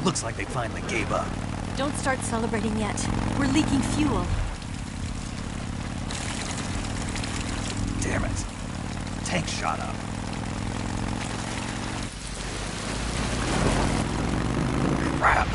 Looks like they finally gave up. Don't start celebrating yet. We're leaking fuel. Damn it. Tank shot up. Crap.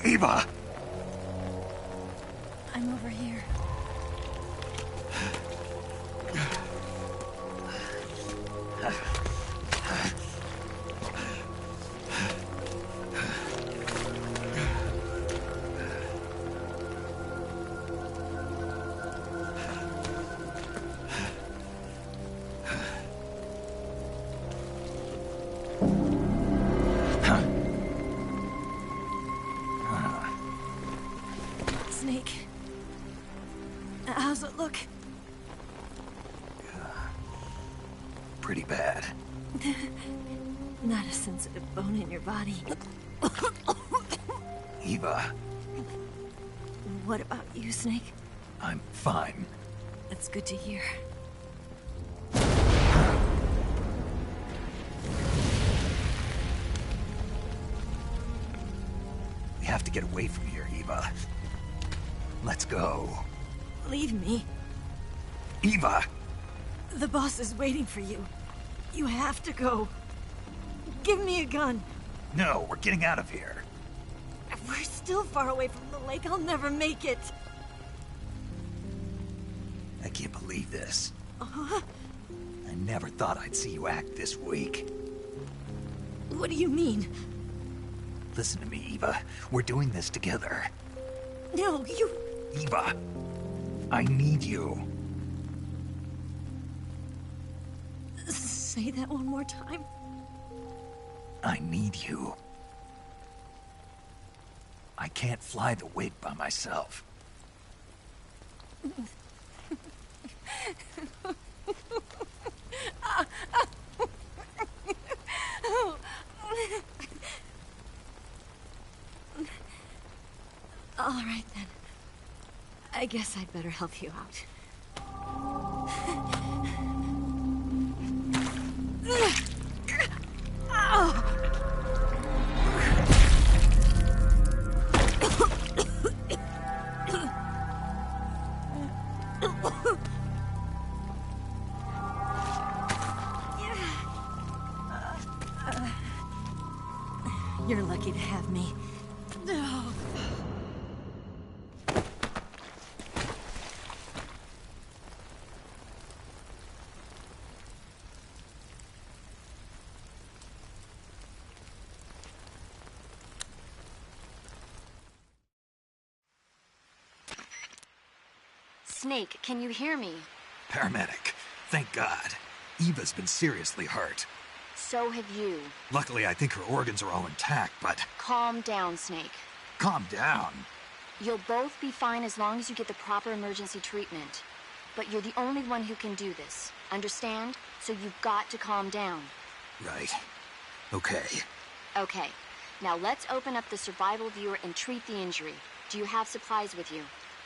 Eva! I'm over here. Snake. How's it look? Pretty bad. Not a sensitive bone in your body. Eva, What about you, Snake? I'm fine. That's good to hear. We have to get away from here, Eva. Let's go. Leave me. Eva! The boss is waiting for you. You have to go. Give me a gun. No, we're getting out of here. We're still far away from the lake. I'll never make it. I can't believe this. I never thought I'd see you act this weak. What do you mean? Listen to me, Eva. We're doing this together. No, you... Eva, I need you. Say that one more time. I need you. I can't fly the wig by myself. All right, then. I guess I'd better help you out. You're lucky to have me. Snake, can you hear me? Paramedic. Thank God. Eva's been seriously hurt. So have you. Luckily, I think her organs are all intact, but... Calm down, Snake. Calm down. You'll both be fine as long as you get the proper emergency treatment. But you're the only one who can do this. Understand? So you've got to calm down. Right. Okay. Okay. Now let's open up the survival viewer and treat the injury. Do you have supplies with you?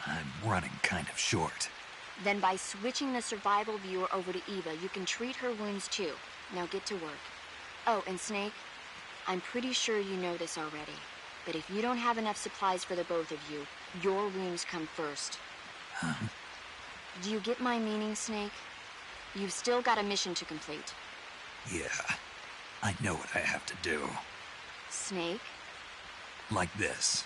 I'm running kind of short. Then by switching the survival viewer over to Eva, you can treat her wounds too. Now get to work. Oh, and Snake, I'm pretty sure you know this already, but if you don't have enough supplies for the both of you, your wounds come first. Huh? Do you get my meaning, Snake? You've still got a mission to complete. Yeah. I know what I have to do. Snake? Like this.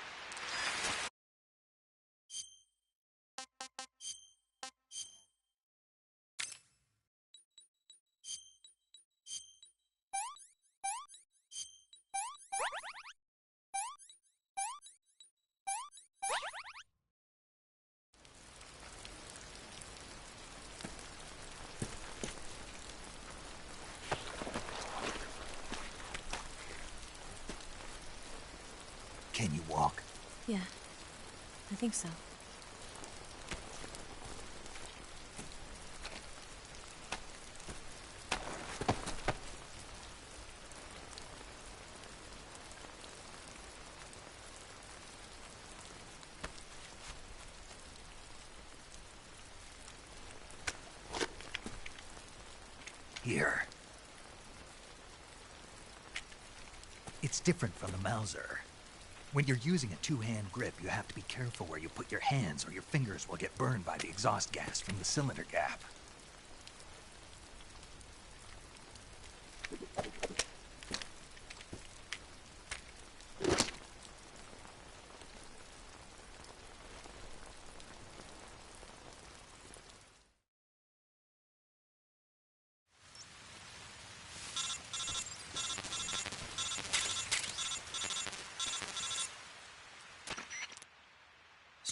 Can you walk? Yeah, I think so. Here. It's different from the Mauser. When you're using a two-hand grip, you have to be careful where you put your hands or your fingers will get burned by the exhaust gas from the cylinder gap.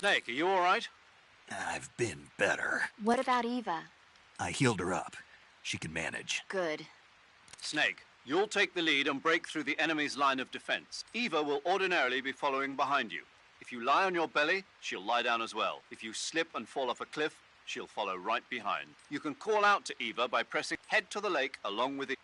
Snake, are you all right? I've been better. What about Eva? I healed her up. She can manage. Good. Snake, you'll take the lead and break through the enemy's line of defense. Eva will ordinarily be following behind you. If you lie on your belly, she'll lie down as well. If you slip and fall off a cliff, she'll follow right behind. You can call out to Eva by pressing head to the lake along with it.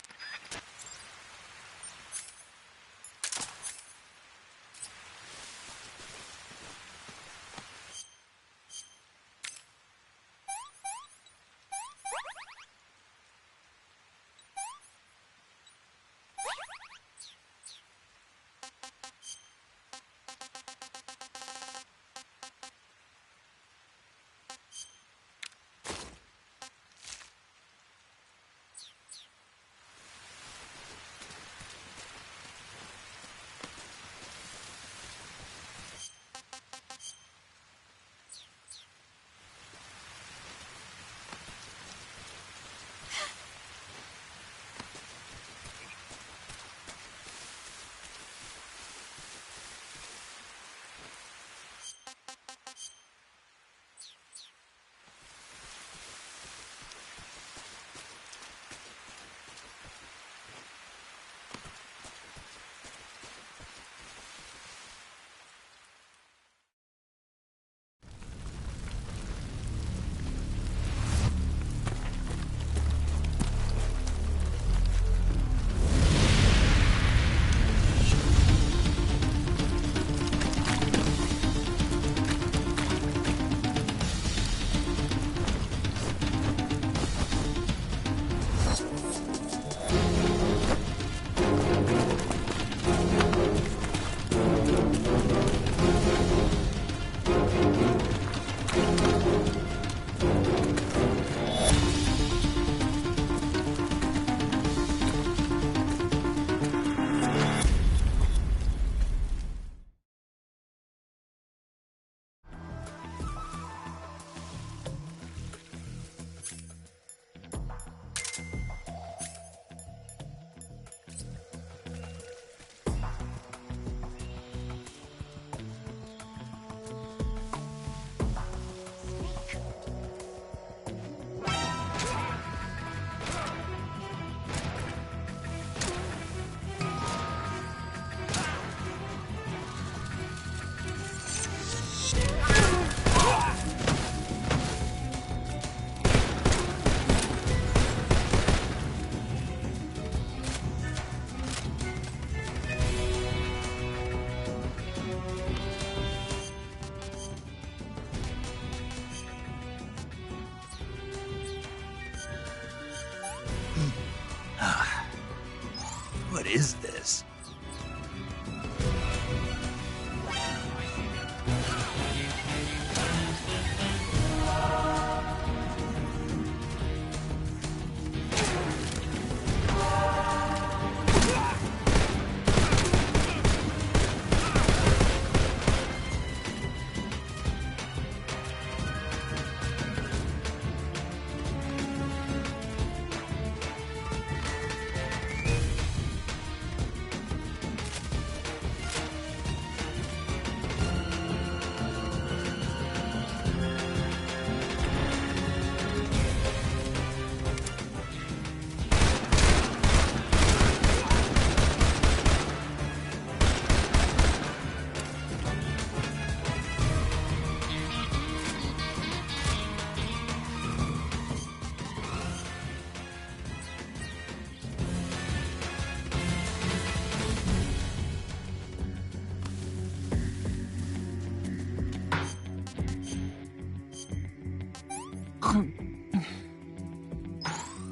What is this?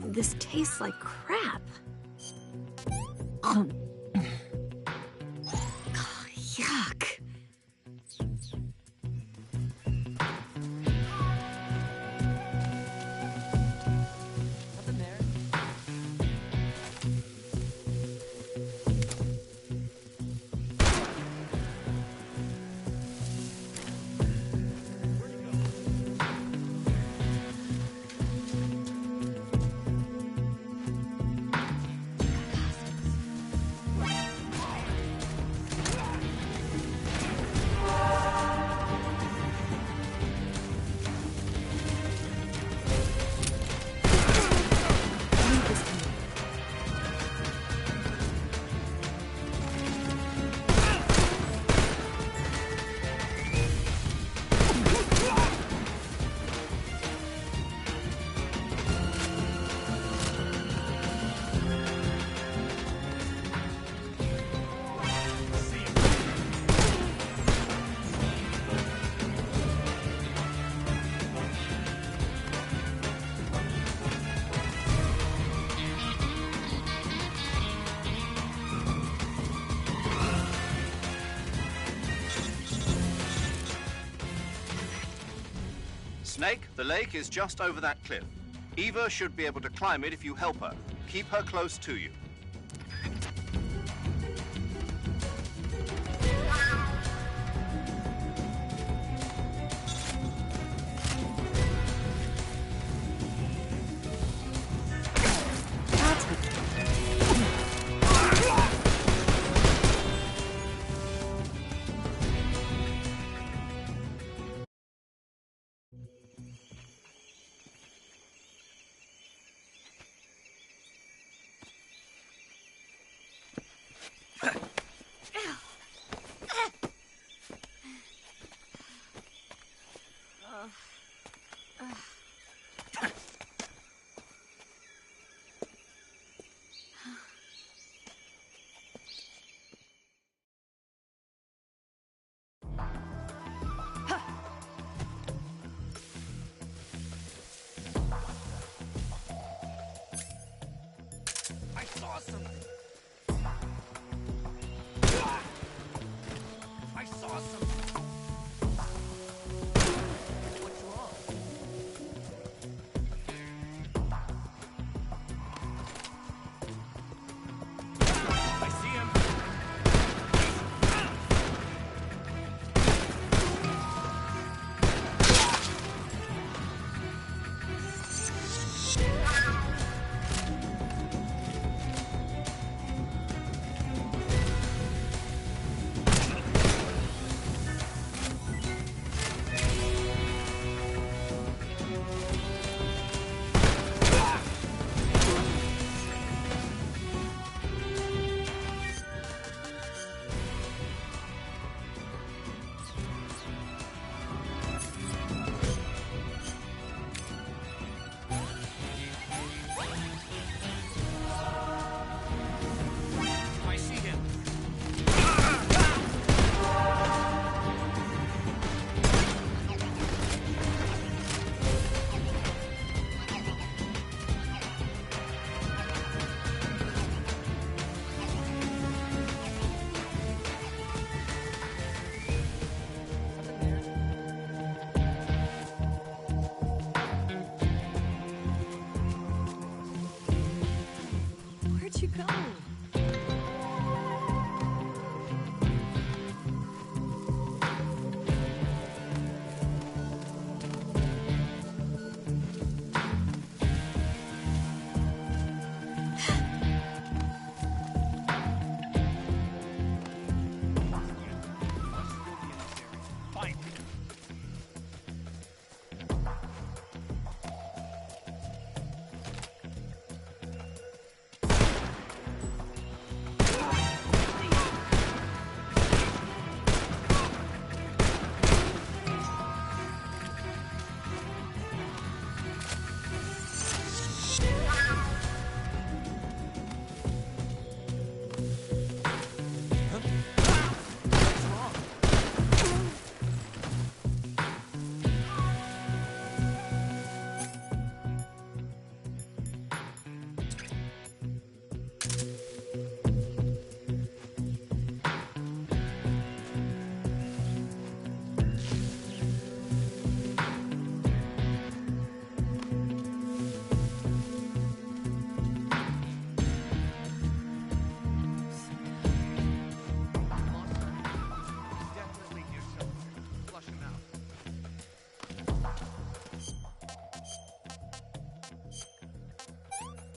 This tastes like crap. Yuck. Nothing there. Snake, the lake is just over that cliff. Eva should be able to climb it if you help her. Keep her close to you. I saw something. I saw something. What's wrong? I see him.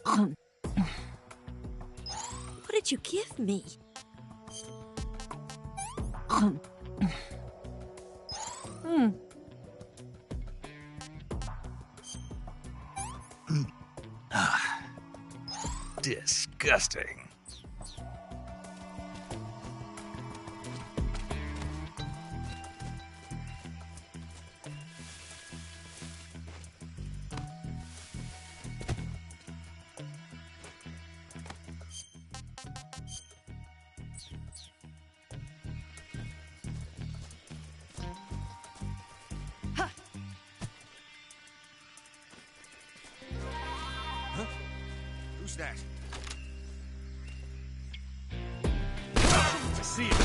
What did you give me? Disgusting. Who's that? I see it.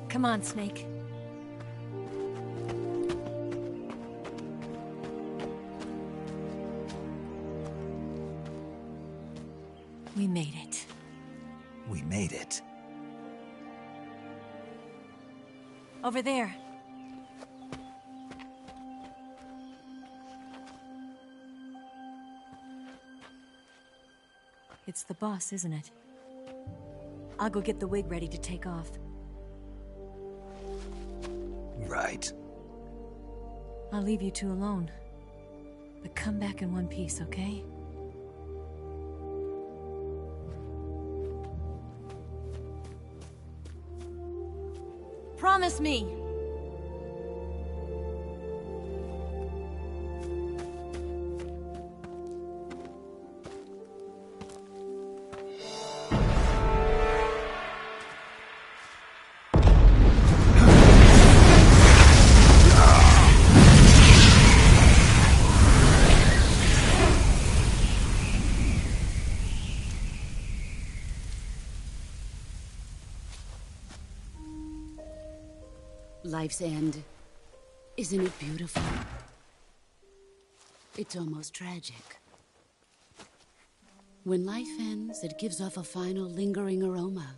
Come on, Snake. We made it. We made it. Over there. It's the boss, isn't it? I'll go get the wig ready to take off. Right. I'll leave you two alone. But come back in one piece, okay? Promise me! Life's end. Isn't it beautiful? It's almost tragic. When life ends, it gives off a final lingering aroma.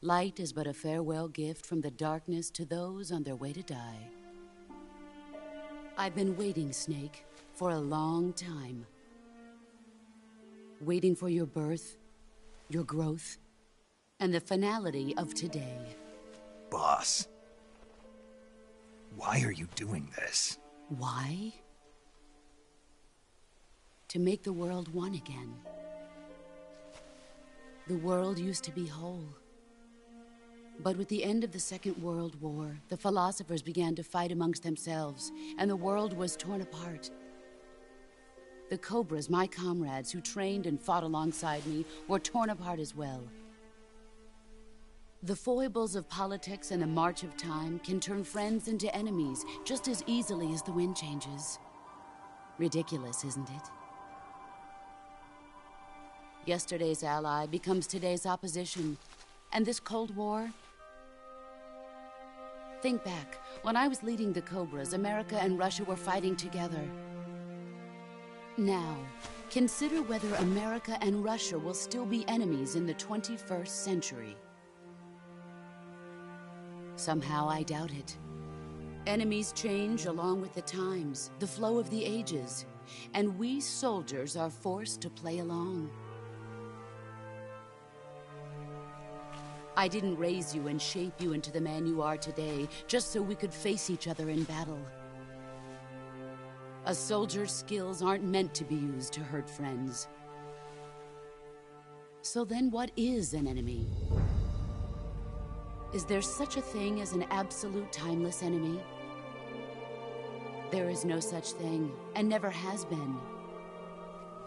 Light is but a farewell gift from the darkness to those on their way to die. I've been waiting, Snake, for a long time. Waiting for your birth, your growth, and the finality of today. Boss. Why are you doing this? Why? To make the world one again. The world used to be whole. But with the end of the Second World War, the philosophers began to fight amongst themselves, and the world was torn apart. The Cobras, my comrades who trained and fought alongside me, were torn apart as well. The foibles of politics and the march of time can turn friends into enemies just as easily as the wind changes. Ridiculous, isn't it? Yesterday's ally becomes today's opposition. And this Cold War? Think back. When I was leading the Cobras, America and Russia were fighting together. Now, consider whether America and Russia will still be enemies in the 21st century. Somehow I doubt it. Enemies change along with the times, the flow of the ages, and we soldiers are forced to play along. I didn't raise you and shape you into the man you are today just so we could face each other in battle. A soldier's skills aren't meant to be used to hurt friends. So then what is an enemy? Is there such a thing as an absolute timeless enemy? There is no such thing, and never has been.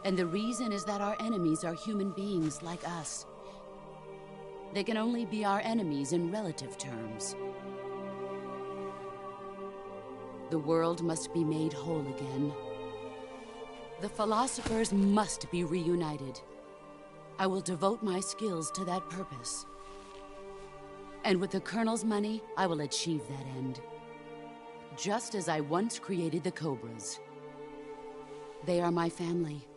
And the reason is that our enemies are human beings like us. They can only be our enemies in relative terms. The world must be made whole again. The philosophers must be reunited. I will devote my skills to that purpose. And with the Colonel's money, I will achieve that end. Just as I once created the Cobras. They are my family.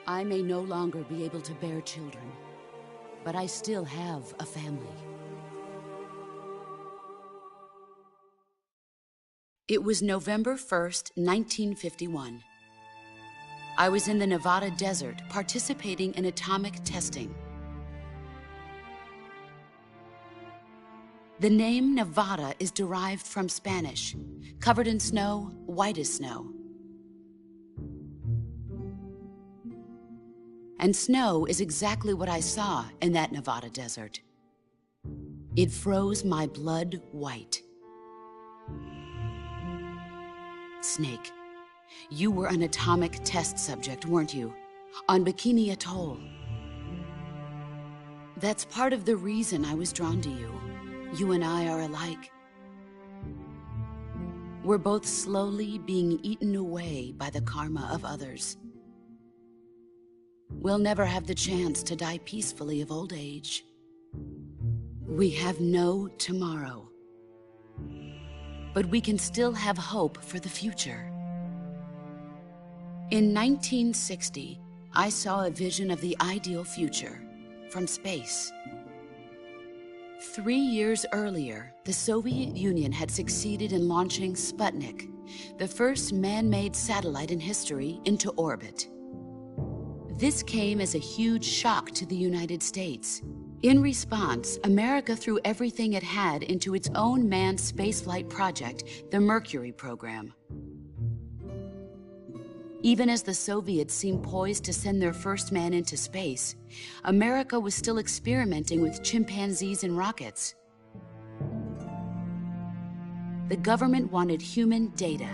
I may no longer be able to bear children, but I still have a family. It was November 1st, 1951. I was in the Nevada desert participating in atomic testing. The name Nevada is derived from Spanish, covered in snow, white as snow. And snow is exactly what I saw in that Nevada desert. It froze my blood white. Snake, you were an atomic test subject, weren't you? On Bikini Atoll. That's part of the reason I was drawn to you. You and I are alike. We're both slowly being eaten away by the karma of others. We'll never have the chance to die peacefully of old age. We have no tomorrow. But we can still have hope for the future. In 1960, I saw a vision of the ideal future from space. 3 years earlier, the Soviet Union had succeeded in launching Sputnik, the first man-made satellite in history, into orbit. This came as a huge shock to the United States. In response, America threw everything it had into its own manned spaceflight project, the Mercury program. Even as the Soviets seemed poised to send their first man into space, America was still experimenting with chimpanzees and rockets. The government wanted human data.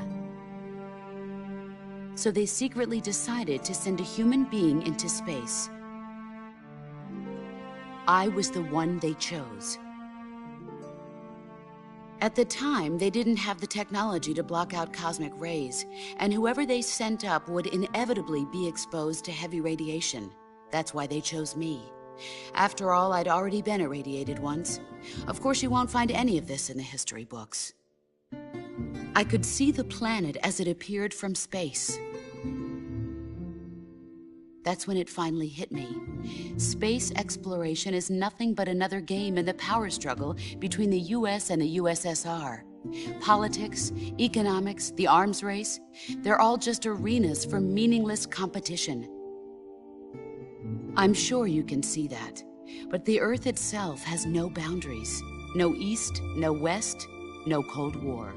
So they secretly decided to send a human being into space. I was the one they chose. At the time, they didn't have the technology to block out cosmic rays, and whoever they sent up would inevitably be exposed to heavy radiation. That's why they chose me. After all, I'd already been irradiated once. Of course, you won't find any of this in the history books. I could see the planet as it appeared from space. That's when it finally hit me. Space exploration is nothing but another game in the power struggle between the US and the USSR. Politics, economics, the arms race, they're all just arenas for meaningless competition. I'm sure you can see that, but the Earth itself has no boundaries. No East, no West, no Cold War.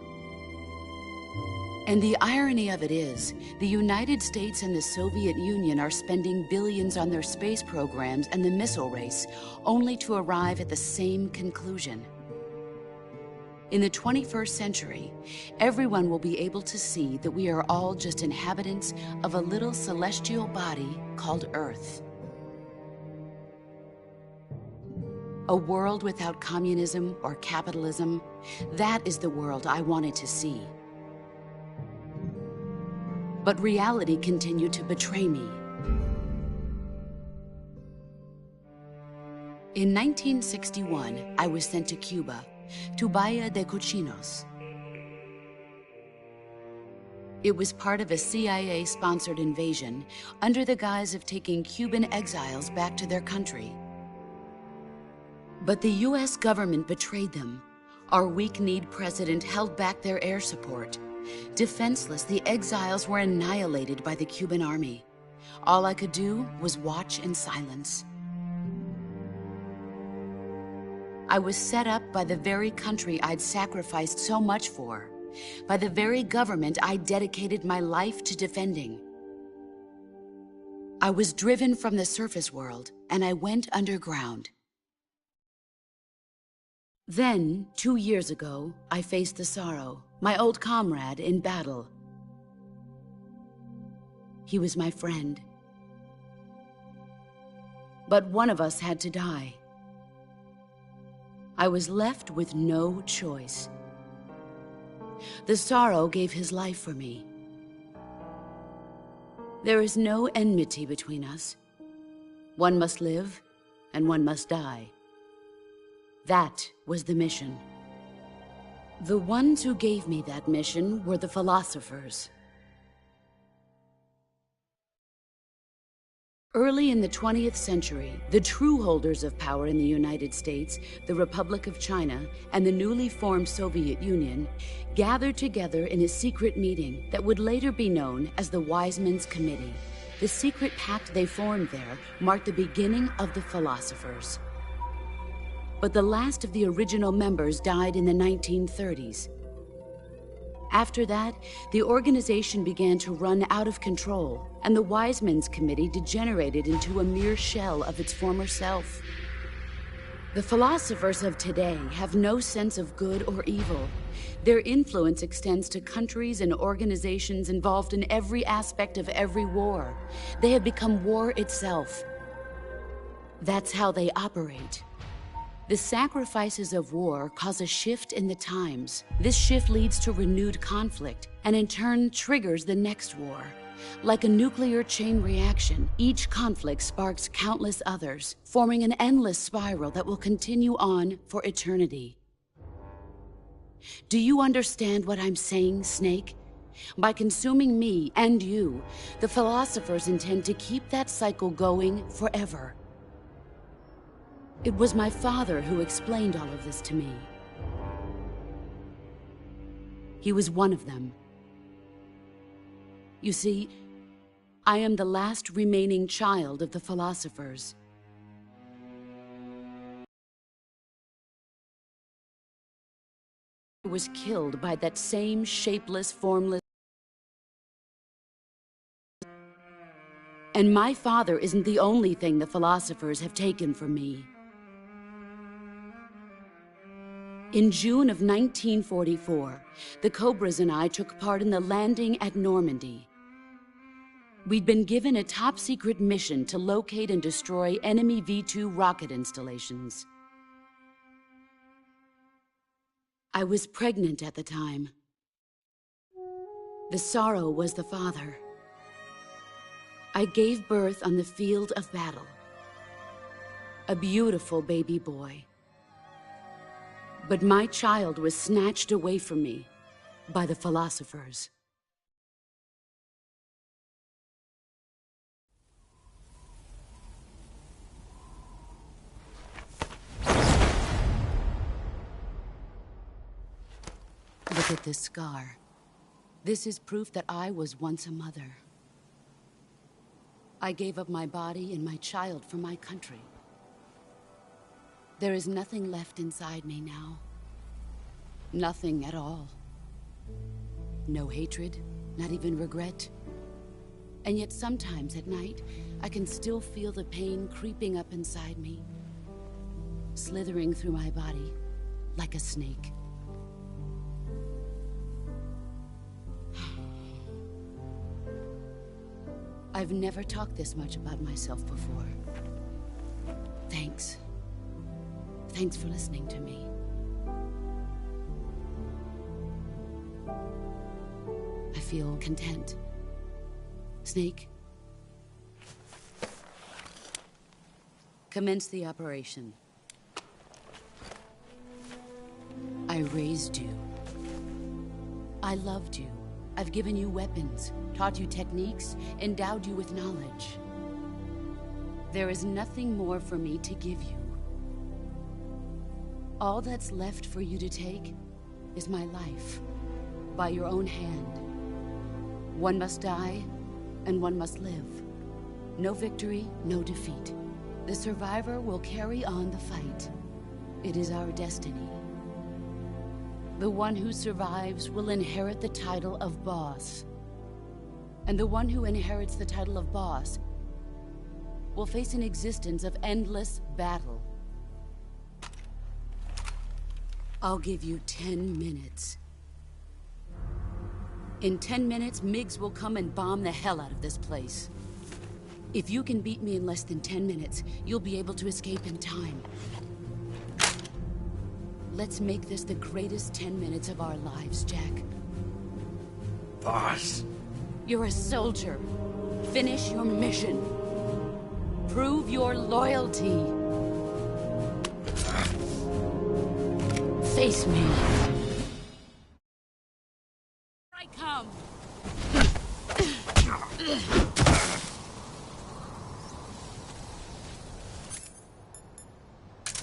And the irony of it is, the United States and the Soviet Union are spending billions on their space programs and the missile race, only to arrive at the same conclusion. In the 21st century, everyone will be able to see that we are all just inhabitants of a little celestial body called Earth. A world without communism or capitalism, that is the world I wanted to see. but reality continued to betray me. In 1961, I was sent to Cuba, to Bahia de Cochinos. It was part of a CIA-sponsored invasion under the guise of taking Cuban exiles back to their country. But the US government betrayed them. Our weak-kneed president held back their air support. Defenseless, the exiles were annihilated by the Cuban army. All I could do was watch in silence. I was set up by the very country I'd sacrificed so much for, by the very government I dedicated my life to defending. I was driven from the surface world, and I went underground. Then, 2 years ago, I faced the Sorrow, my old comrade in battle. He was my friend. But one of us had to die. I was left with no choice. The Sorrow gave his life for me. There is no enmity between us. One must live, and one must die. That was the mission. The ones who gave me that mission were the philosophers. Early in the 20th century, the true holders of power in the United States, the Republic of China, and the newly formed Soviet Union gathered together in a secret meeting that would later be known as the Wiseman's Committee. The secret pact they formed there marked the beginning of the philosophers. But the last of the original members died in the 1930s. After that, the organization began to run out of control, and the Wiseman's Committee degenerated into a mere shell of its former self. The philosophers of today have no sense of good or evil. Their influence extends to countries and organizations involved in every aspect of every war. They have become war itself. That's how they operate. The sacrifices of war cause a shift in the times. This shift leads to renewed conflict, and in turn triggers the next war. Like a nuclear chain reaction, each conflict sparks countless others, forming an endless spiral that will continue on for eternity. Do you understand what I'm saying, Snake? By consuming me and you, the philosophers intend to keep that cycle going forever. It was my father who explained all of this to me. He was one of them. You see, I am the last remaining child of the philosophers. I was killed by that same shapeless, formless... And my father isn't the only thing the philosophers have taken from me. In June of 1944, the Cobras and I took part in the landing at Normandy. We'd been given a top-secret mission to locate and destroy enemy V-2 rocket installations. I was pregnant at the time. The Sorrow was the father. I gave birth on the field of battle. A beautiful baby boy. But my child was snatched away from me by the philosophers. Look at this scar. This is proof that I was once a mother. I gave up my body and my child for my country. There is nothing left inside me now. Nothing at all. No hatred, not even regret. And yet sometimes at night, I can still feel the pain creeping up inside me, slithering through my body like a snake. I've never talked this much about myself before. Thanks. Thanks for listening to me. I feel content, Snake, commence the operation. I raised you. I loved you. I've given you weapons, taught you techniques, endowed you with knowledge. There is nothing more for me to give you. All that's left for you to take is my life, by your own hand. One must die, and one must live. No victory, no defeat. The survivor will carry on the fight. It is our destiny. The one who survives will inherit the title of boss. And the one who inherits the title of boss will face an existence of endless battle. I'll give you 10 minutes. In 10 minutes, MiGs will come and bomb the hell out of this place. If you can beat me in less than 10 minutes, you'll be able to escape in time. Let's make this the greatest 10 minutes of our lives, Jack. Boss. You're a soldier. Finish your mission. Prove your loyalty. Face me. I come.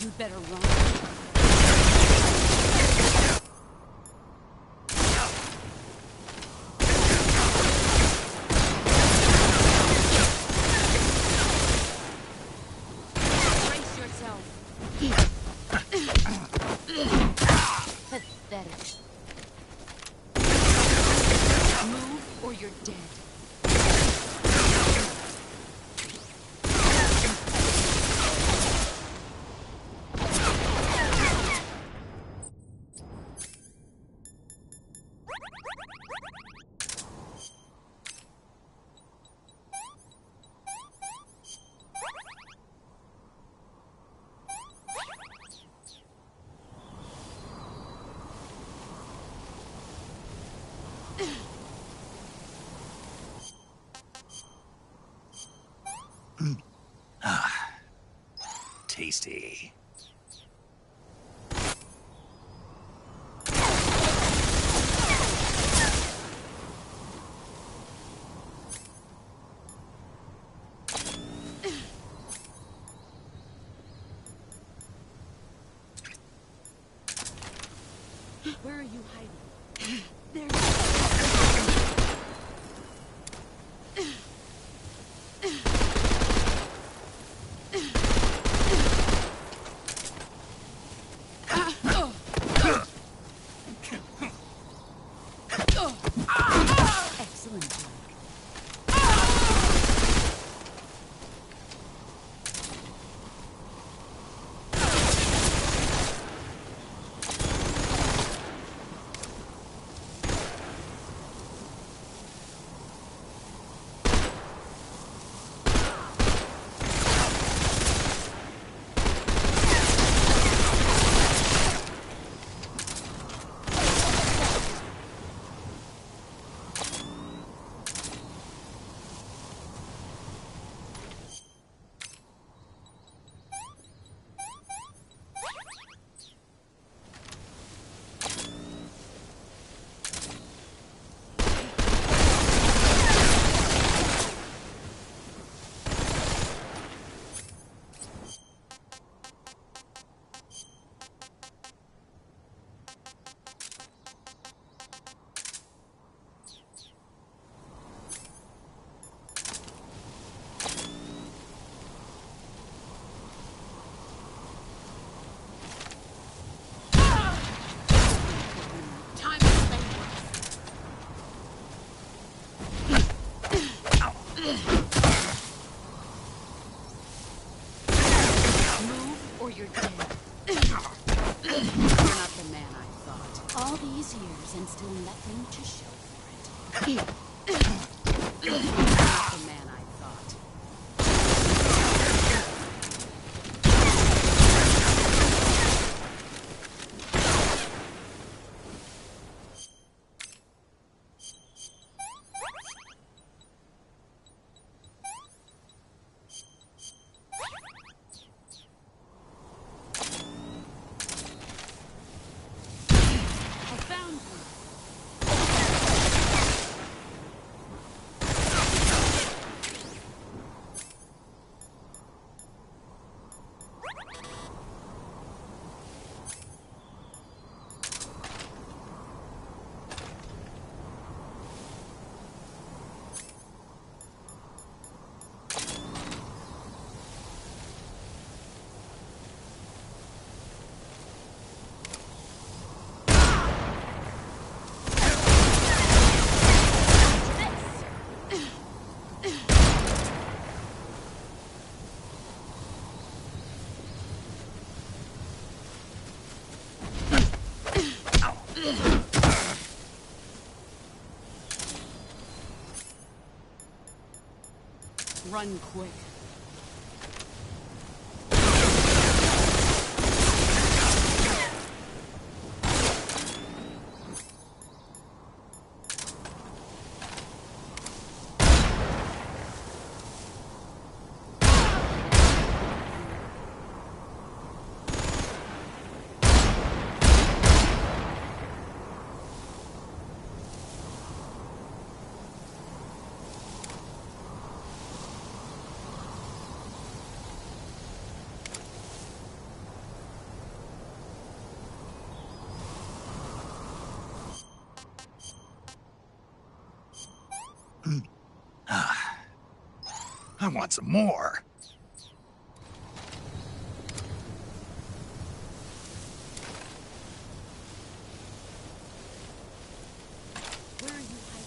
You'd better run. Pathetic. Move or you're dead. Tasty. Where are you hiding? There. Excellent, Jack. Move or you're dead. You're not the man I thought. All these years and still nothing to show for it. You're not the man I thought. Run quick. I want some more. Where are you hiding?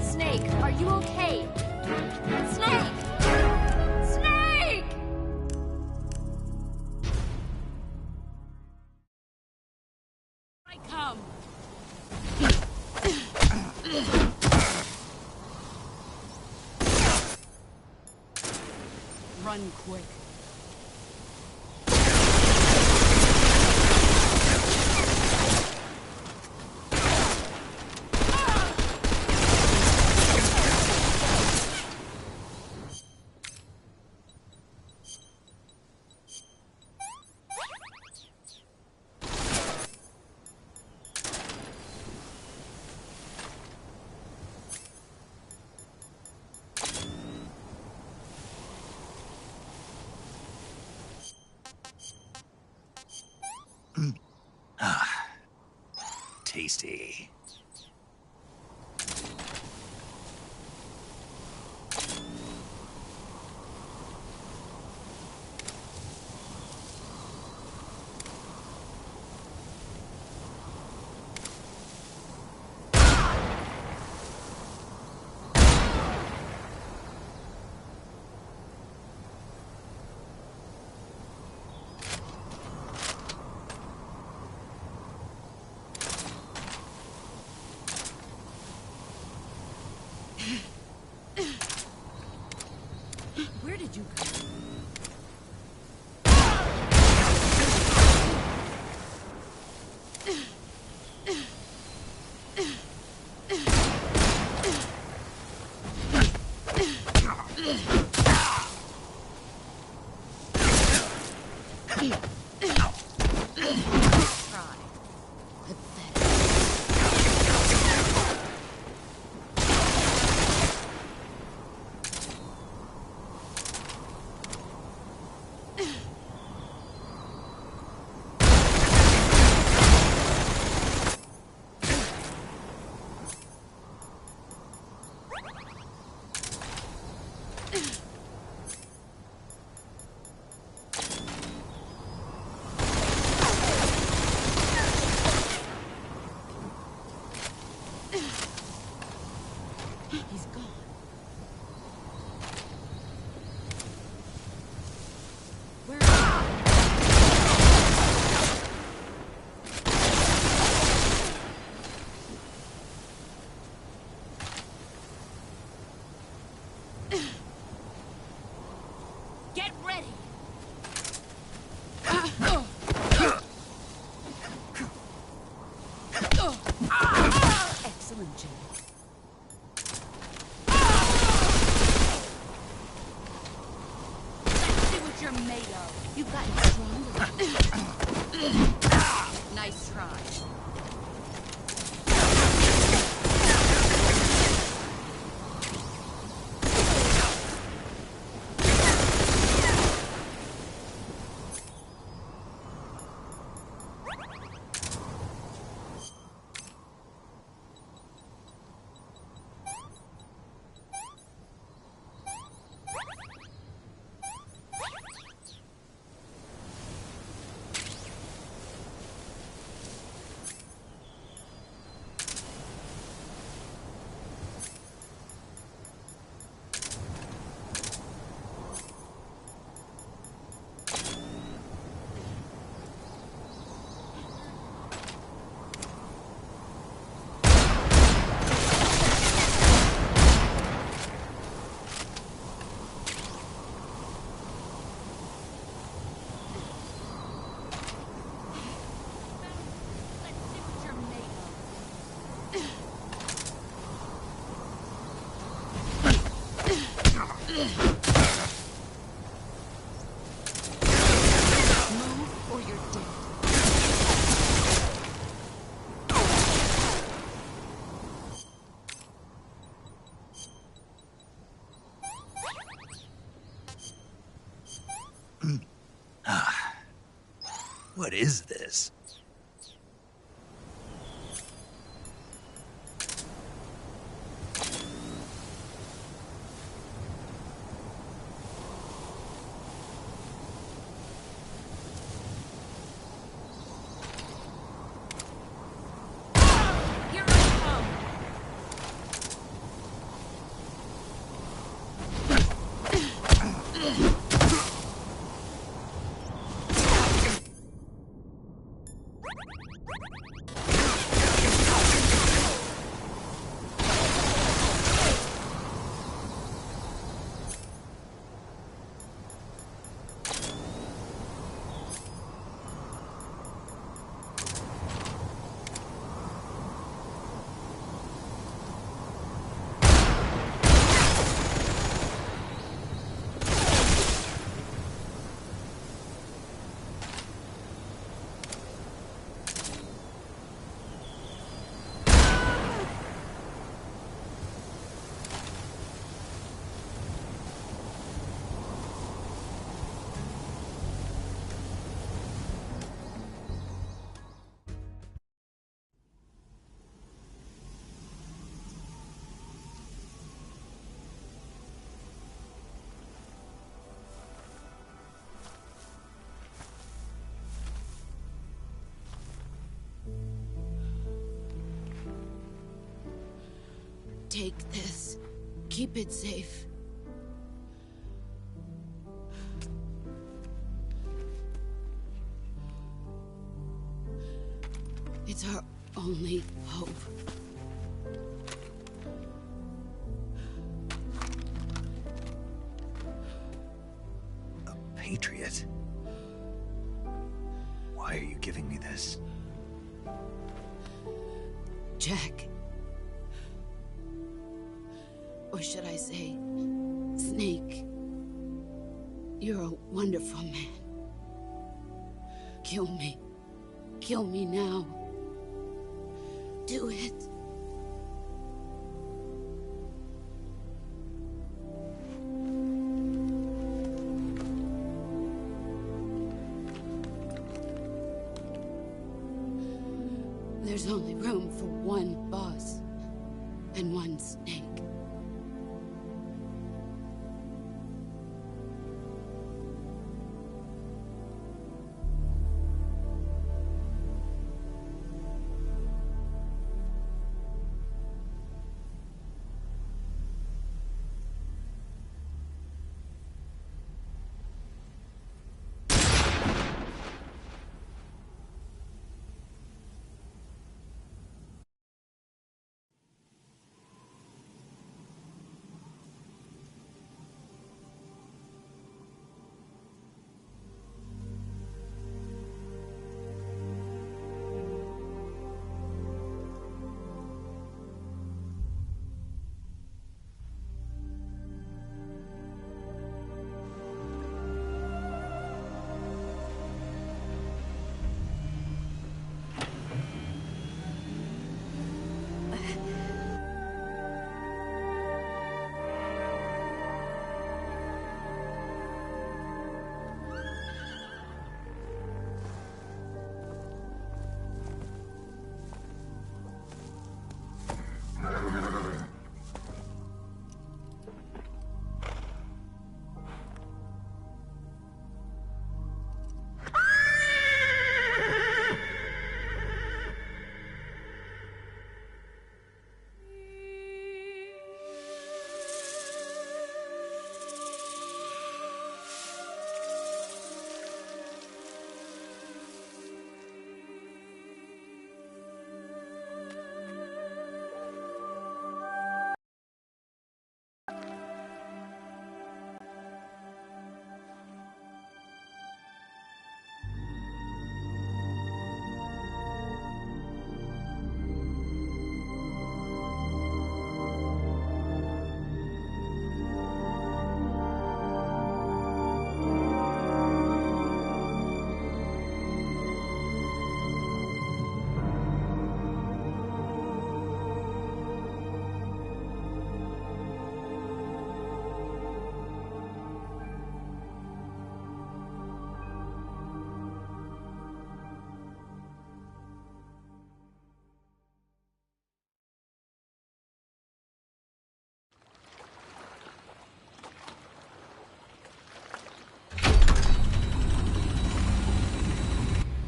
Snake, are you okay? Snake! Snake! I come. Run quick. Tasty. Where did you go? He's gone. Where is he? Get ready! Excellent, Jimmy. Let's see what you're made of. You've gotten stronger. Nice try. Let's see what you're made of. Move or you're dead. What is this? Here I come! Take this. Keep it safe. It's our only hope. A patriot? Why are you giving me this? Jack. Or should I say, Snake. You're a wonderful man. Kill me. Kill me now. Do it. There's only room for one boss and one Snake.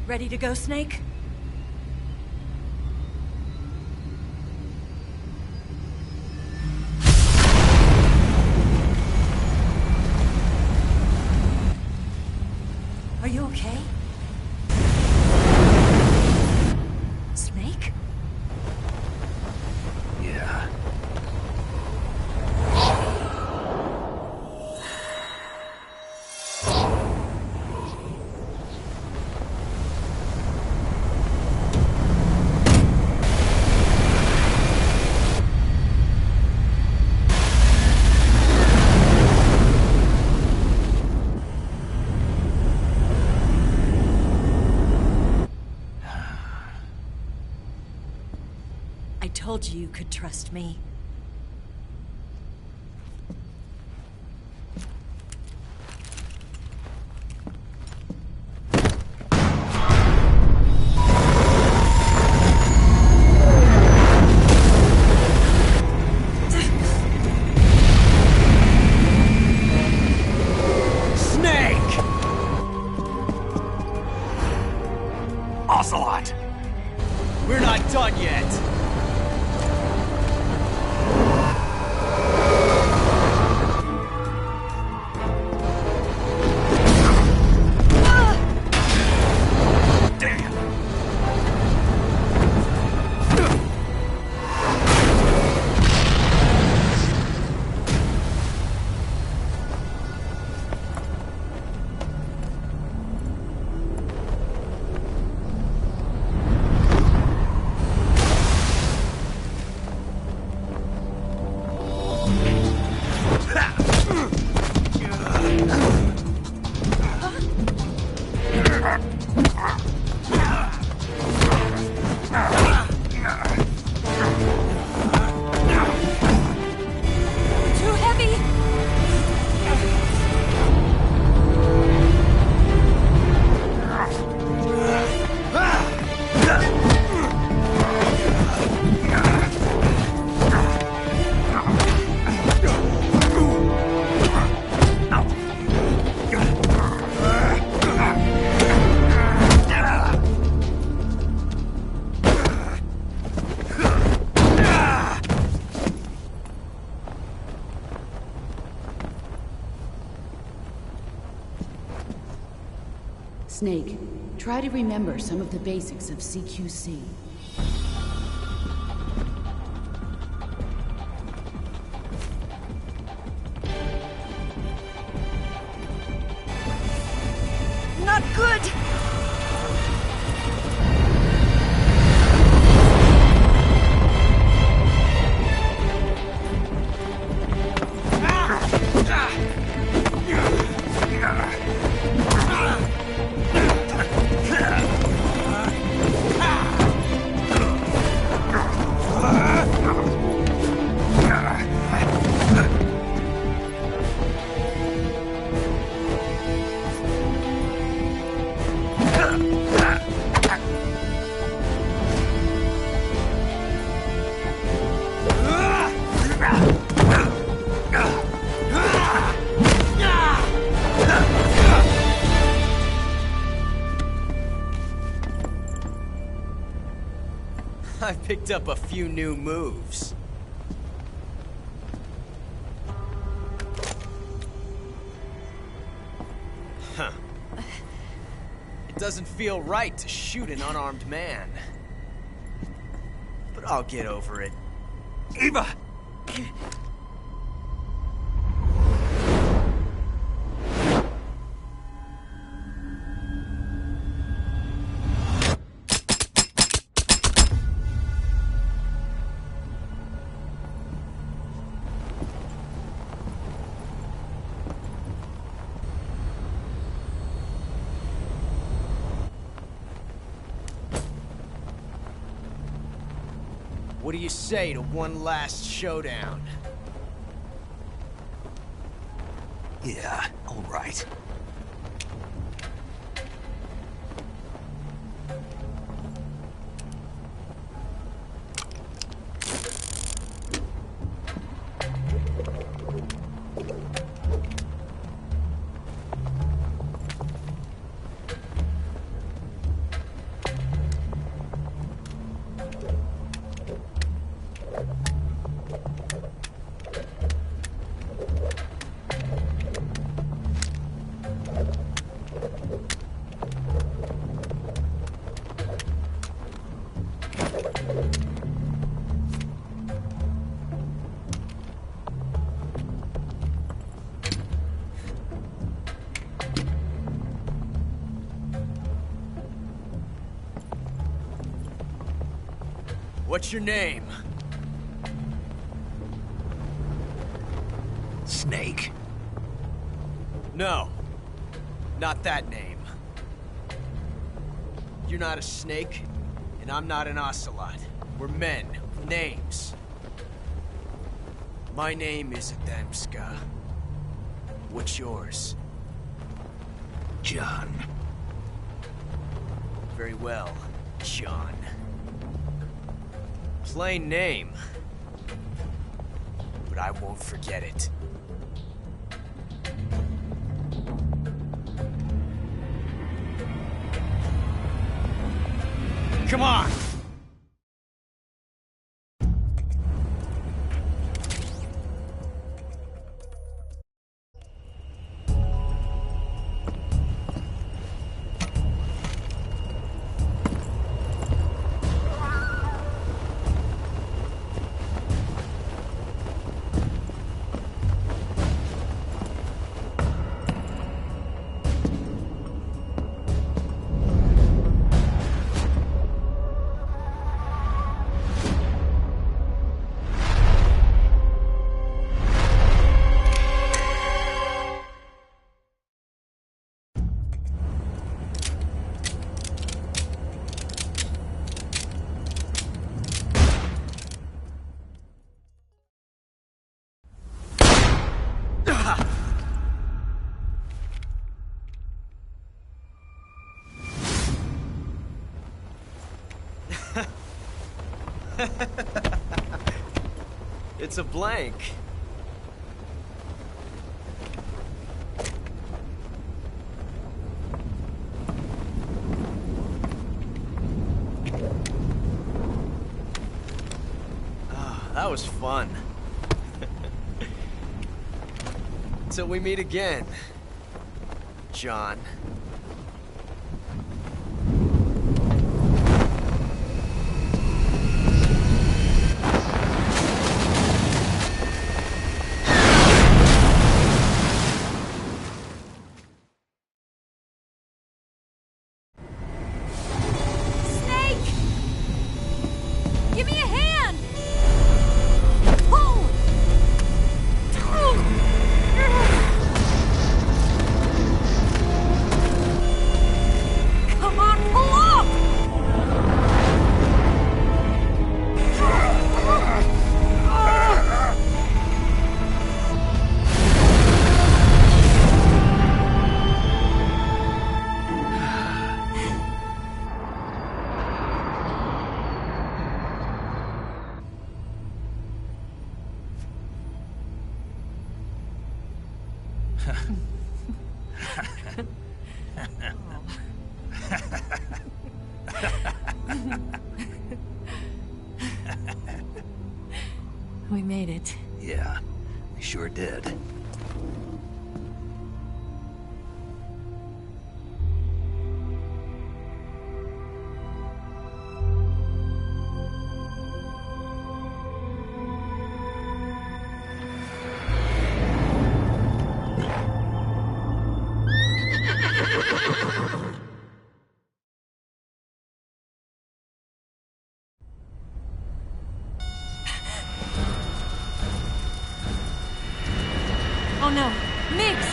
Ready to go, Snake? Are you okay? Snake? Yeah. I told you you could trust me. Snake! Ocelot! We're not done yet! Damn! Too heavy! Snake, try to remember some of the basics of CQC. Not good! I picked up a few new moves. Huh. It doesn't feel right to shoot an unarmed man. But I'll get over it. Eva! What do you say to one last showdown? Yeah, all right. What's your name? Snake. No. Not that name. You're not a snake, and I'm not an ocelot. We're men with names. My name is Adamska. What's yours? John. Very well, John. Plain name. But I won't forget it. Come on! It's a blank. That was fun. Till we meet again, John. Give me a hand! Pull! Come on, pull up! We made it. Yeah, we sure did. Oh no, Miggs!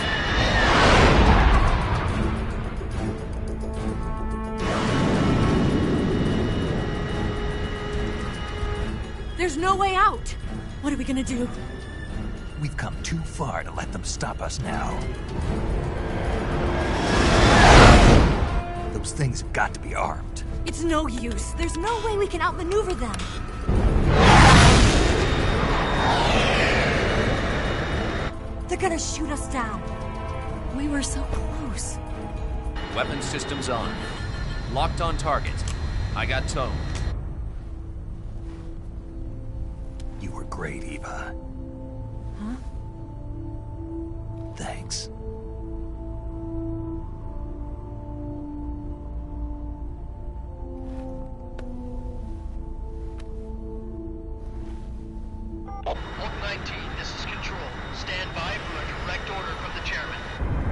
There's no way out! What are we gonna do? We've come too far to let them stop us now. Those things have got to be armed. It's no use. There's no way we can outmaneuver them. They're gonna shoot us down. We were so close. Weapon systems on. Locked on target. I got towed. You were great, Eva. Huh? Thanks. Oak 19, this is Control. Stand by for a direct order from the chairman.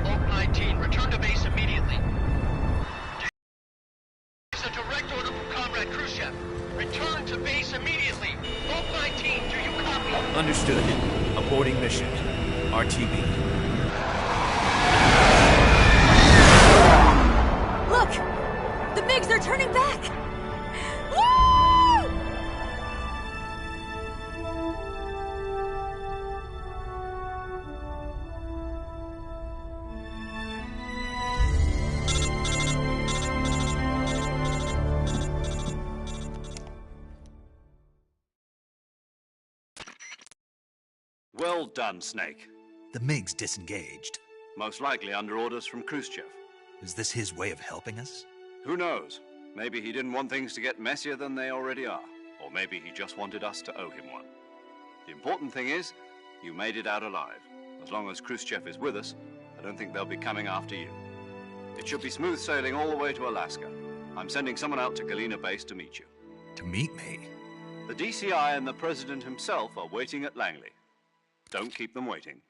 Oak 19, return to base immediately. It's a direct order from Comrade Khrushchev. Return to base immediately. RTB. Look! The MiGs, they're turning back! Woo! Well done, Snake. The MiG's disengaged. Most likely under orders from Khrushchev. Is this his way of helping us? Who knows? Maybe he didn't want things to get messier than they already are. Or maybe he just wanted us to owe him one. The important thing is, you made it out alive. As long as Khrushchev is with us, I don't think they'll be coming after you. It should be smooth sailing all the way to Alaska. I'm sending someone out to Galena Base to meet you. To meet me? The DCI and the President himself are waiting at Langley. Don't keep them waiting.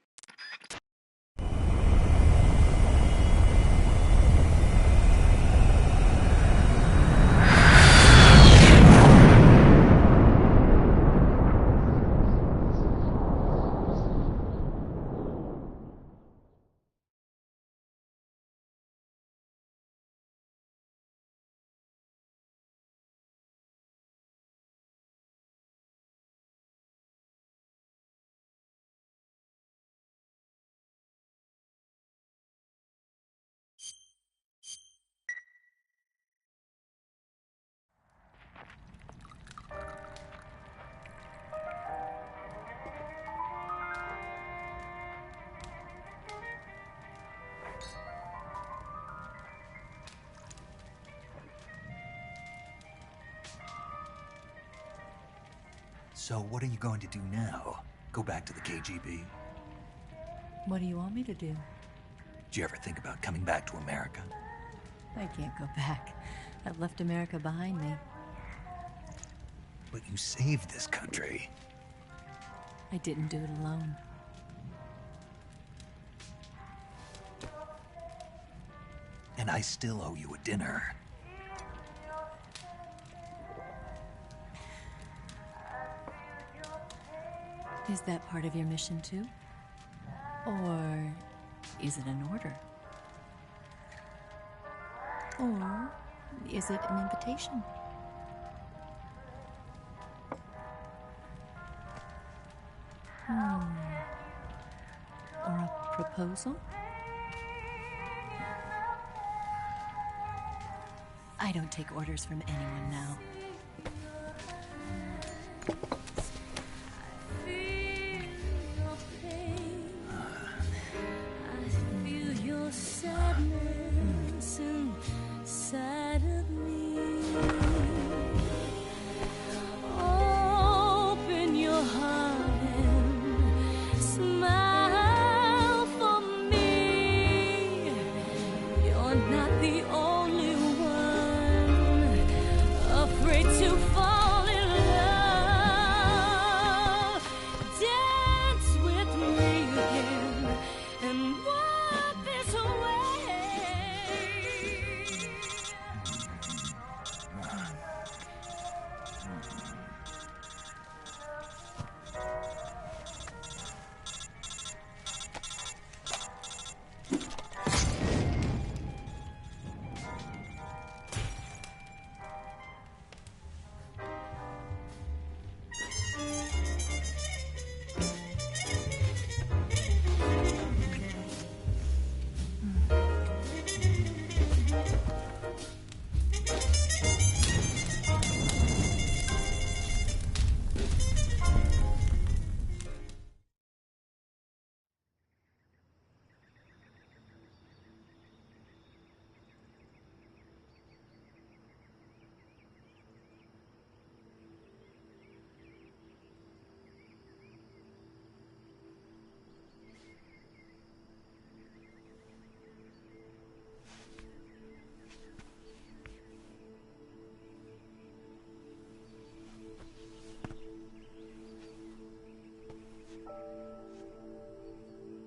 So what are you going to do now? Go back to the KGB? What do you want me to do? Did you ever think about coming back to America? I can't go back. I've left America behind me. But you saved this country. I didn't do it alone. And I still owe you a dinner. Is that part of your mission too? Or is it an order? Or is it an invitation? Or a proposal? I don't take orders from anyone now.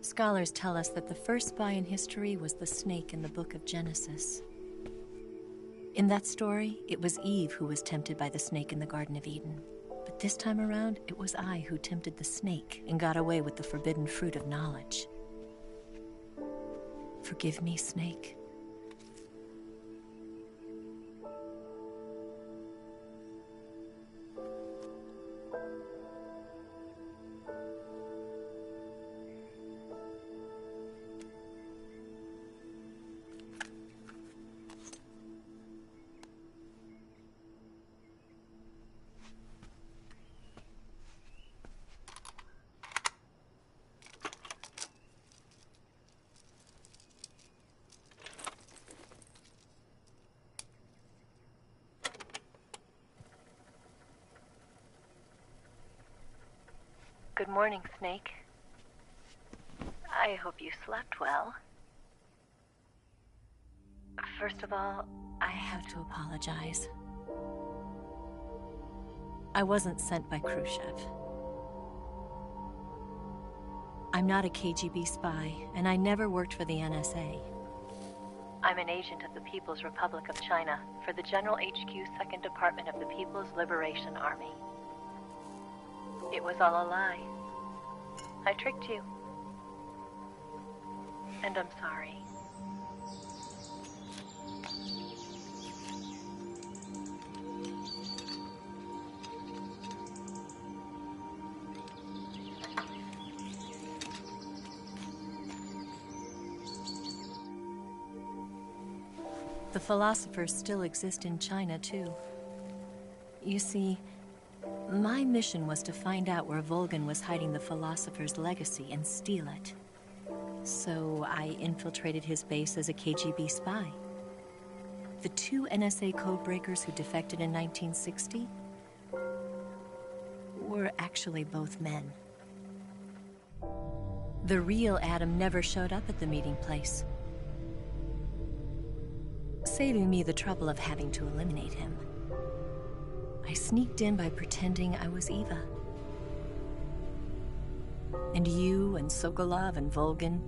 Scholars tell us that the first spy in history was the snake in the book of Genesis. In that story, it was Eve who was tempted by the snake in the Garden of Eden. But this time around, it was I who tempted the snake and got away with the forbidden fruit of knowledge. Forgive me, Snake. Good morning, Snake. I hope you slept well. First of all, I have to apologize. I wasn't sent by Khrushchev. I'm not a KGB spy, and I never worked for the NSA. I'm an agent of the People's Republic of China for the General HQ 2nd Department of the People's Liberation Army. It was all a lie. I tricked you. And I'm sorry. The philosophers still exist in China, too. You see, my mission was to find out where Volgin was hiding the philosopher's legacy and steal it. So I infiltrated his base as a KGB spy. The 2 NSA codebreakers who defected in 1960 were actually both men. The real Adam never showed up at the meeting place, saving me the trouble of having to eliminate him. I sneaked in by pretending I was Eva. And you and Sokolov and Volgin,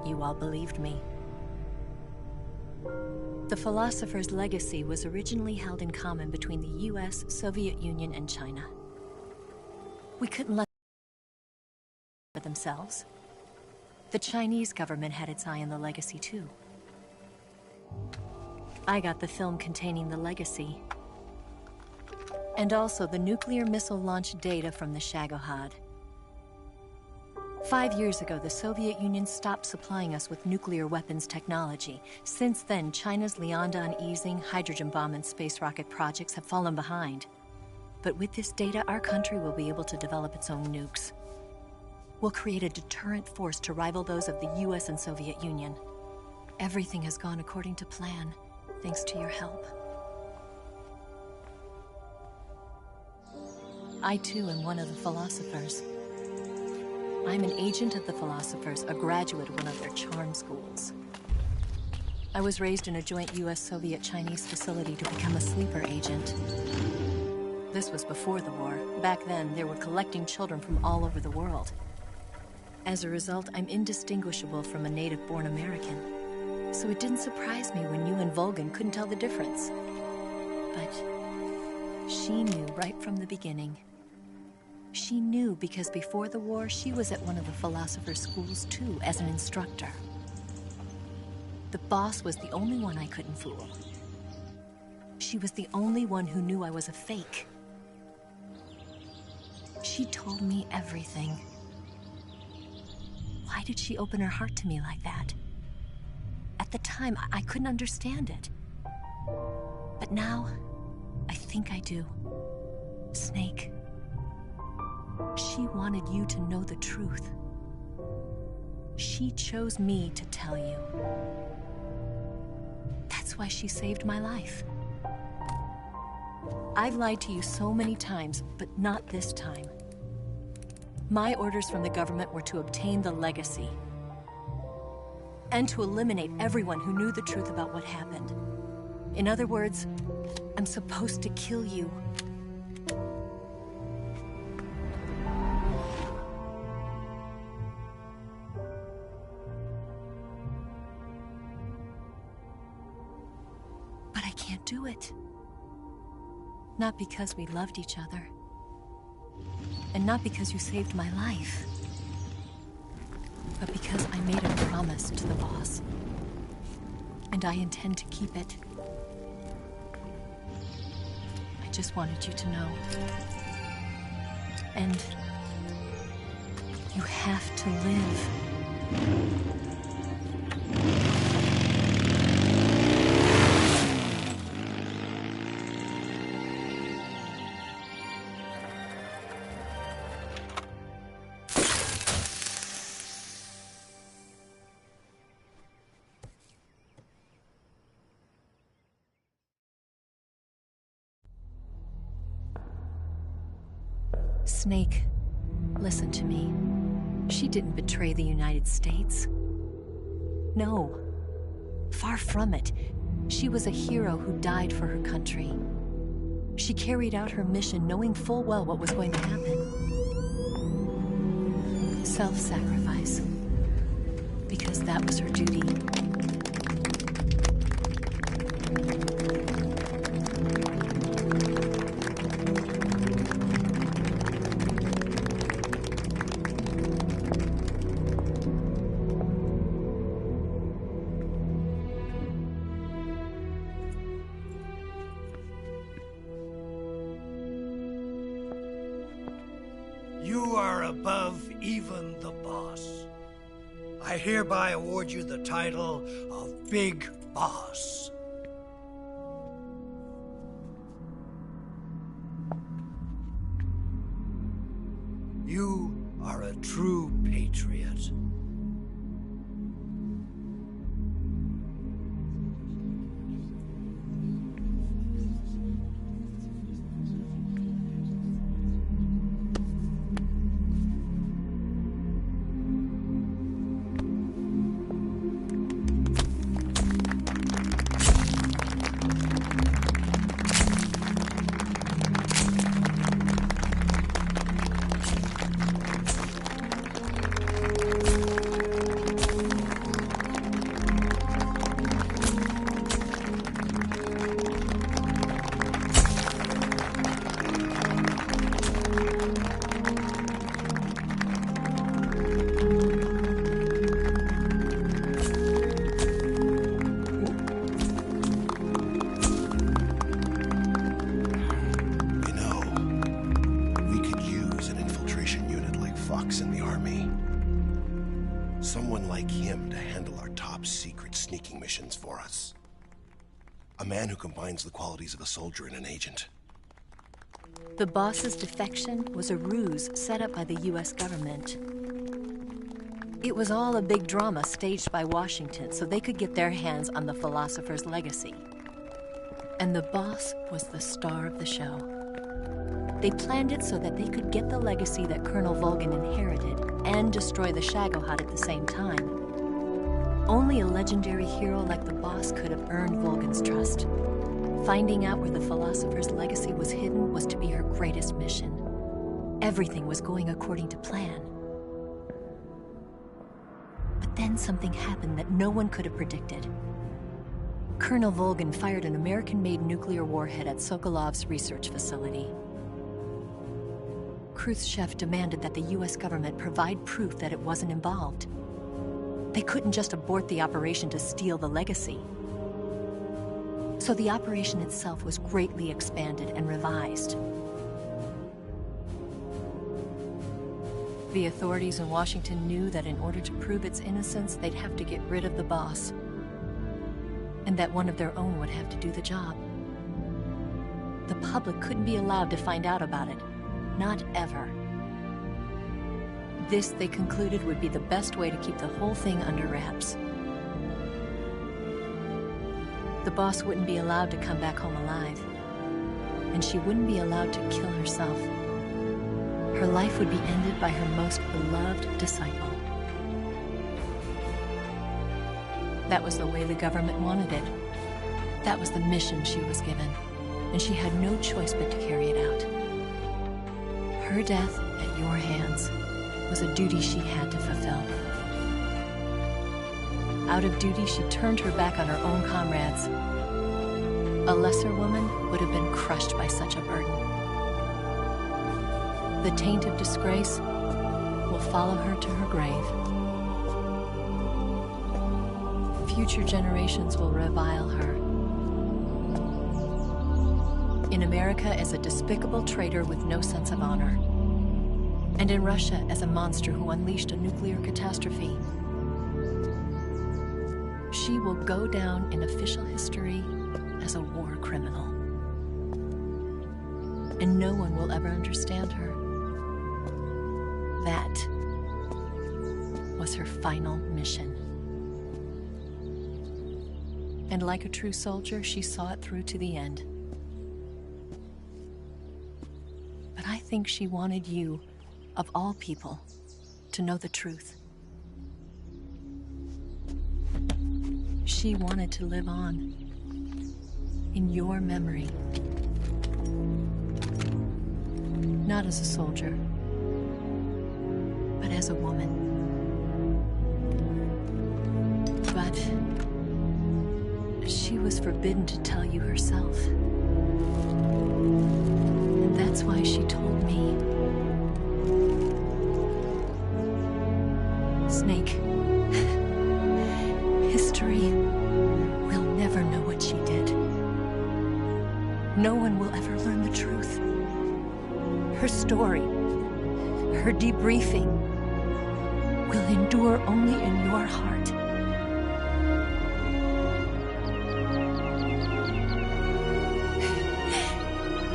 you all believed me. The philosopher's legacy was originally held in common between the US, Soviet Union, and China. We couldn't let them for themselves. The Chinese government had its eye on the legacy too. I got the film containing the legacy, and also the nuclear missile launch data from the Shagohod. 5 years ago, the Soviet Union stopped supplying us with nuclear weapons technology. Since then, China's Liaodong easing, hydrogen bomb, and space rocket projects have fallen behind. But with this data, our country will be able to develop its own nukes. We'll create a deterrent force to rival those of the US and Soviet Union. Everything has gone according to plan, thanks to your help. I too am one of the philosophers. I'm an agent of the philosophers, a graduate of one of their charm schools. I was raised in a joint US-Soviet-Chinese facility to become a sleeper agent. This was before the war. Back then, they were collecting children from all over the world. As a result, I'm indistinguishable from a native-born American. So it didn't surprise me when you and Volgin couldn't tell the difference. But she knew right from the beginning. She knew because before the war, she was at one of the philosopher's schools too, as an instructor. The boss was the only one I couldn't fool. She was the only one who knew I was a fake. She told me everything. Why did she open her heart to me like that? At the time, I couldn't understand it. But now, I think I do. Snake. She wanted you to know the truth. She chose me to tell you. That's why she saved my life. I've lied to you so many times, but not this time. My orders from the government were to obtain the legacy and to eliminate everyone who knew the truth about what happened. In other words, I'm supposed to kill you. But I can't do it. Not because we loved each other, And not because you saved my life, but because I made a promise to the boss. And I intend to keep it. I just wanted you to know. And you have to live. Snake, listen to me. She didn't betray the United States. No. Far from it. She was a hero who died for her country. She carried out her mission knowing full well what was going to happen. Self-sacrifice. Because that was her duty. You are above even the boss. I hereby award you the title of Big Boss. You are a true patriot. Someone like him to handle our top secret sneaking missions for us. A man who combines the qualities of a soldier and an agent. The boss's defection was a ruse set up by the US government. It was all a big drama staged by Washington so they could get their hands on the philosopher's legacy. And the boss was the star of the show. They planned it so that they could get the legacy that Colonel Volgin inherited and destroy the Shagohod at the same time. Only a legendary hero like the boss could have earned Volgin's trust. Finding out where the philosopher's legacy was hidden was to be her greatest mission. Everything was going according to plan. But then something happened that no one could have predicted. Colonel Volgin fired an American-made nuclear warhead at Sokolov's research facility. Khrushchev demanded that the US government provide proof that it wasn't involved. They couldn't just abort the operation to steal the legacy. So the operation itself was greatly expanded and revised. The authorities in Washington knew that in order to prove its innocence, they'd have to get rid of the boss. And that one of their own would have to do the job. The public couldn't be allowed to find out about it. Not ever. This, they concluded, would be the best way to keep the whole thing under wraps. The boss wouldn't be allowed to come back home alive. And she wouldn't be allowed to kill herself. Her life would be ended by her most beloved disciple. That was the way the government wanted it. That was the mission she was given. And she had no choice but to carry it out. Her death at your hands was a duty she had to fulfill. Out of duty, she turned her back on her own comrades. A lesser woman would have been crushed by such a burden. The taint of disgrace will follow her to her grave. Future generations will revile her. In America as a despicable traitor with no sense of honor. And in Russia as a monster who unleashed a nuclear catastrophe. She will go down in official history as a war criminal. And no one will ever understand her. That was her final mission. And like a true soldier, she saw it through to the end. But I think she wanted you, of all people, to know the truth. She wanted to live on in your memory. Not as a soldier, but as a woman. But she was forbidden to tell you herself. And that's why she told me. Snake, history will never know what she did. No one will ever learn the truth. Her story, her debriefing, will endure only in your heart.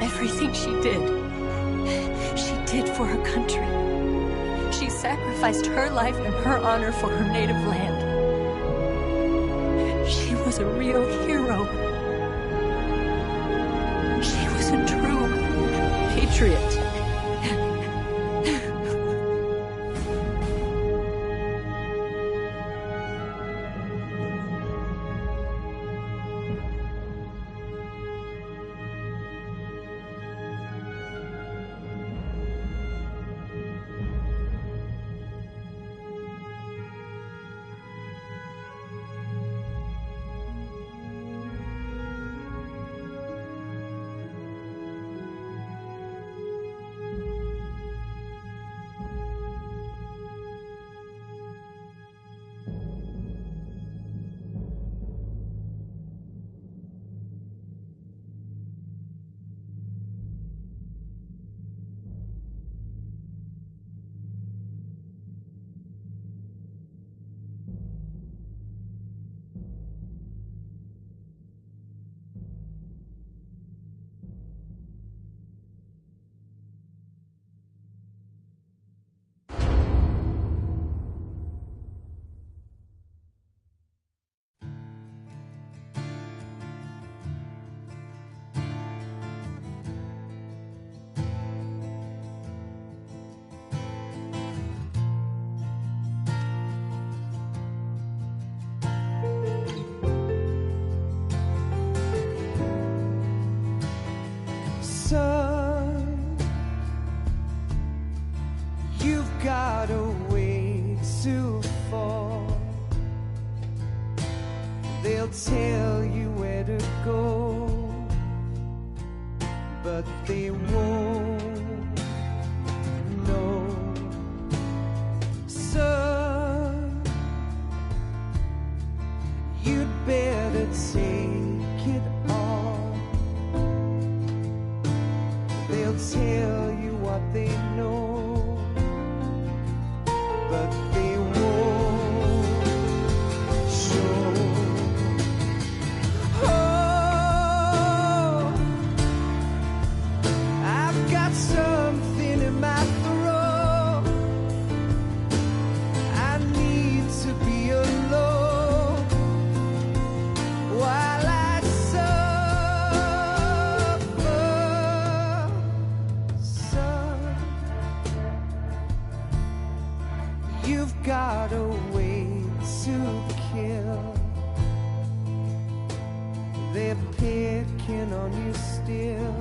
Everything she did for her country. She sacrificed her life and her honor for her native land. She was a real hero. She was a true patriot. Son, you've got a way to fall. They'll tell you where to go, but they won't know. Son, you'd better take it all. They'll tell you what they know, but they won't show. Oh, I've got something in my throat. I need to be alone while I suffer. Son, you've got a way to kill. They're picking on you still,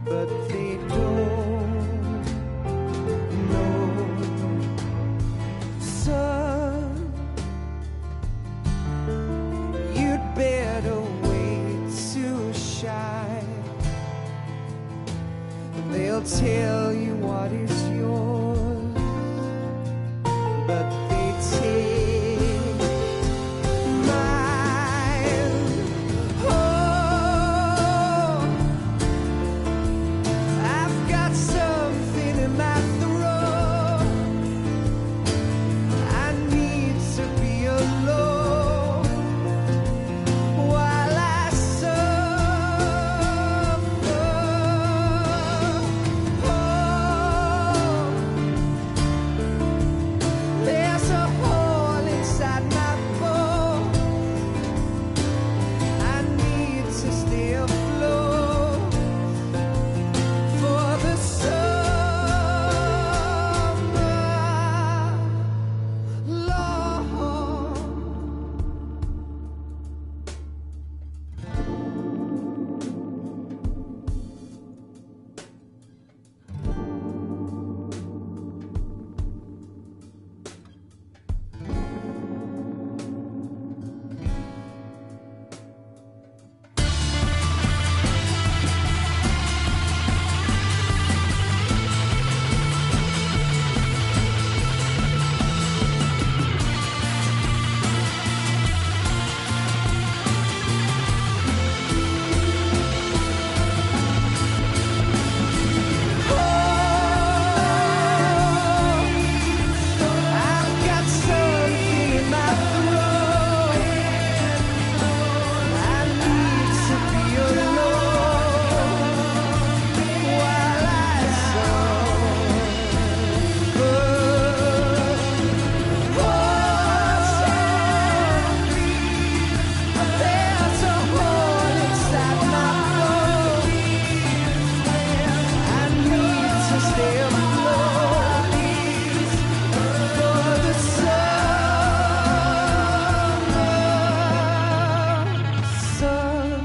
but they don't know. Son, you'd better wait to shine. They'll They'll tell you what is yours, but they take mine. Oh, I've got something in my throat. I need to be alone while I suffer. There's a hole inside my bones. I need to stay afloat for the summer, Lord. I've got something in my throat. I need to be alone while I suffer. There's a hole inside my bones. I need to stay afloat for the summer sun.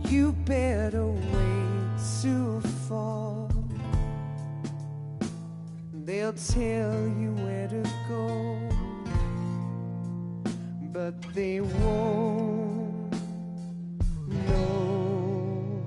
You better wait to fall. They'll tell you where to go, but they won't know.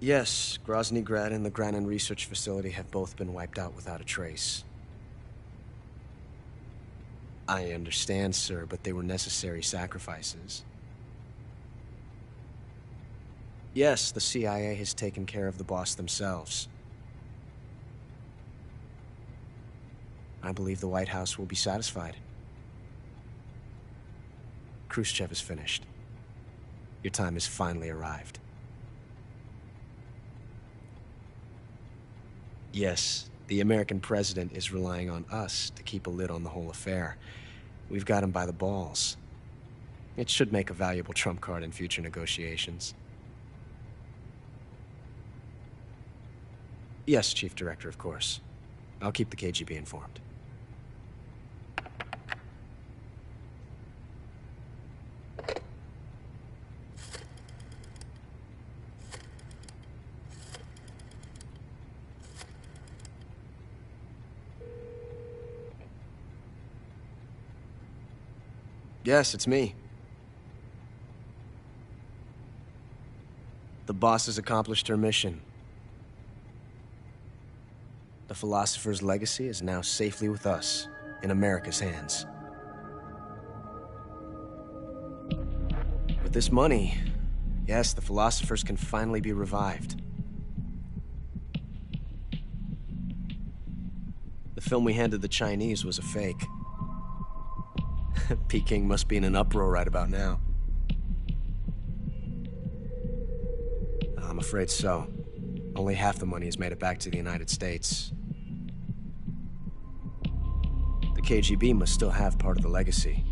Yes, Grozny Grad and the Granin Research Facility have both been wiped out without a trace. I understand, sir, but they were necessary sacrifices. Yes, the CIA has taken care of the boss themselves. I believe the White House will be satisfied. Khrushchev is finished. Your time has finally arrived. Yes, the American president is relying on us to keep a lid on the whole affair. We've got him by the balls. It should make a valuable trump card in future negotiations. Yes, Chief Director, of course. I'll keep the KGB informed. Yes, it's me. The boss has accomplished her mission. The Philosopher's legacy is now safely with us, in America's hands. With this money, yes, the Philosophers can finally be revived. The film we handed the Chinese was a fake. Peking must be in an uproar right about now. I'm afraid so. Only half the money has made it back to the United States. The KGB must still have part of the legacy.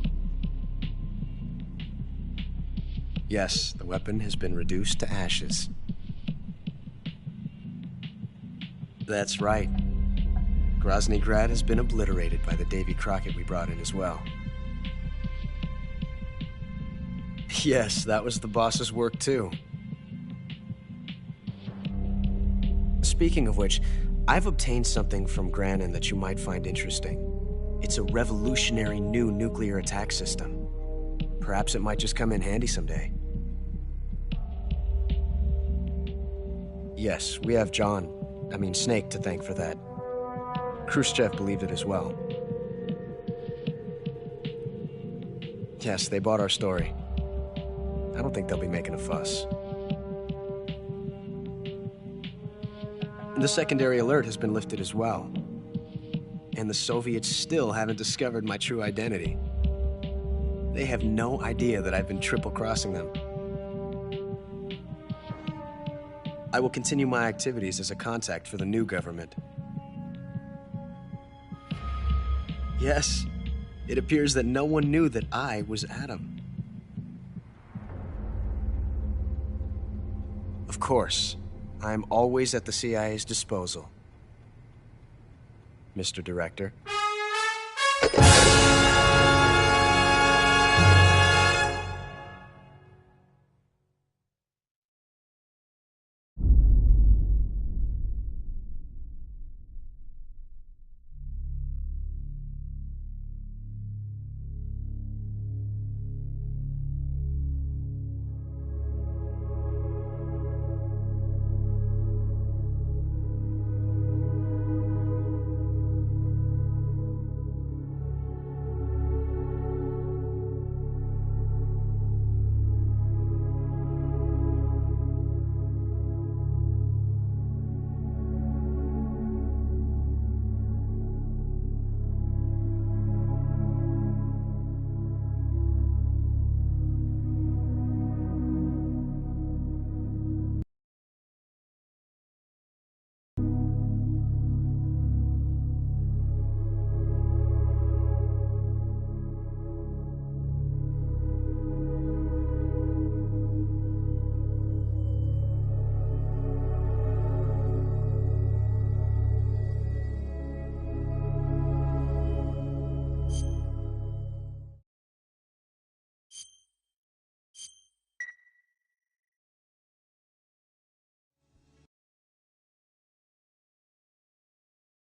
Yes, the weapon has been reduced to ashes. That's right. Grozny Grad has been obliterated by the Davy Crockett we brought in as well. Yes, that was the boss's work too. Speaking of which, I've obtained something from Granin that you might find interesting. It's a revolutionary new nuclear attack system. Perhaps it might just come in handy someday. Yes, we have Snake to thank for that. Khrushchev believed it as well. Yes, they bought our story. I don't think they'll be making a fuss. The secondary alert has been lifted as well. And the Soviets still haven't discovered my true identity. They have no idea that I've been triple-crossing them. I will continue my activities as a contact for the new government. Yes, it appears that no one knew that I was Adam. Of course, I'm always at the CIA's disposal, Mr. Director.